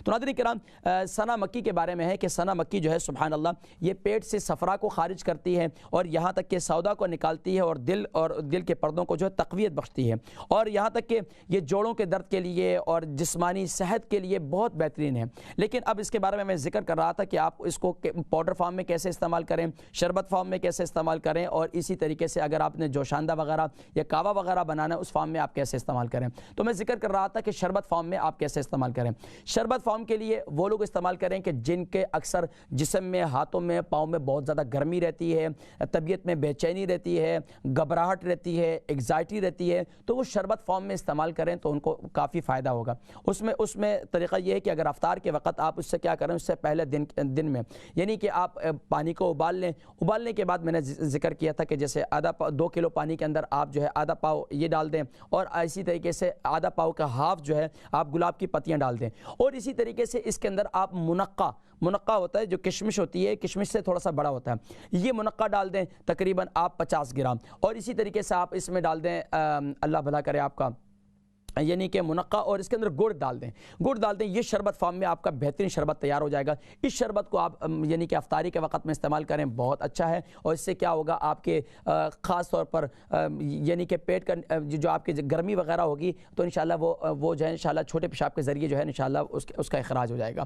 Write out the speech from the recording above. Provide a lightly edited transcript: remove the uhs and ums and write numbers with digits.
تو ناظرین کرام، سنا مکی کے بارے میں ہے کہ سنا مکی جو ہے سبحان اللہ یہ پیٹ سے صفرا کو خارج کرتی ہے اور یہاں تک کہ سودا کو نکالتی ہے اور دل کے پردوں کو جو ہے تقویت بخشتی ہے، اور یہاں تک کہ یہ جوڑوں کے درد کے لیے اور جسمانی صحت کے لیے بہت بہترین ہے۔ لیکن اب اس کے بارے میں ذکر کر رہا تھا کہ آپ اس کو پاؤڈر فارم میں کیسے استعمال کریں، شربت فارم میں کیسے استعمال کریں، اور اسی طریقے سے اگر آپ نے جوشاندہ وغیرہ یا کعوہ وغیرہ بنانا ہے اس فارم میں آپ کیسے استعمال کریں۔ تو میں ذکر کر رہا تھا کہ شربت فارم میں آپ کیسے استعمال کریں۔ شربت فارم کے لیے وہ لوگ استعمال کریں کہ جن کے اکثر جسم میں، ہاتھوں میں، پاؤں میں بہت زیادہ گرمی رہتی ہے، طبیعت میں بے چینی رہتی ہے، گھبراہٹ رہتی ہے، ایگزائٹی رہتی ہے، تو وہ شربت فارم میں استعمال کریں تو ان کو کافی فائدہ ہوگا۔ اس میں طریقہ یہ ہے کہ اگر افطار کے وقت آپ اس سے کیا کریں، اس سے پہلے دن میں یعنی کہ آپ پانی کو ابال لیں، ابالنے کے بعد میں نے ذکر کیا تھا کہ جیسے 2 کلو پانی کے اندر آپ جو ہے آدھا پاؤ یہ ڈال دیں، اور اسی طریقے سے آدھا پاؤ کا ہاف جو ہے آپ گلاب کی پتیاں ڈال دیں، اور اسی طریقے سے اس کے اندر آپ منقع ہوتا ہے جو کشمش ہوتی ہے، کشمش سے تھوڑا سا بڑا ہوتا ہے، یہ منقع ڈال دیں تقریباً آپ 50 گرام، اور اسی طریقے سے آپ اس میں ڈال دیں اللہ بھلا کرے آپ کا یعنی کہ منقع، اور اس کے اندر گڑ ڈال دیں۔ یہ شربت فارم میں آپ کا بہترین شربت تیار ہو جائے گا۔ اس شربت کو آپ یعنی کہ افطاری کے وقت میں استعمال کریں، بہت اچھا ہے، اور اس سے کیا ہوگا آپ کے خاص طور پر یعنی کہ پیٹ کا جو آپ کی گرمی وغیرہ ہوگی تو انشاءاللہ وہ جو ہے انشاءاللہ چھوٹے پیشاب کے ذریعے جو ہے انشاءاللہ اس کا اخراج ہو جائے گا۔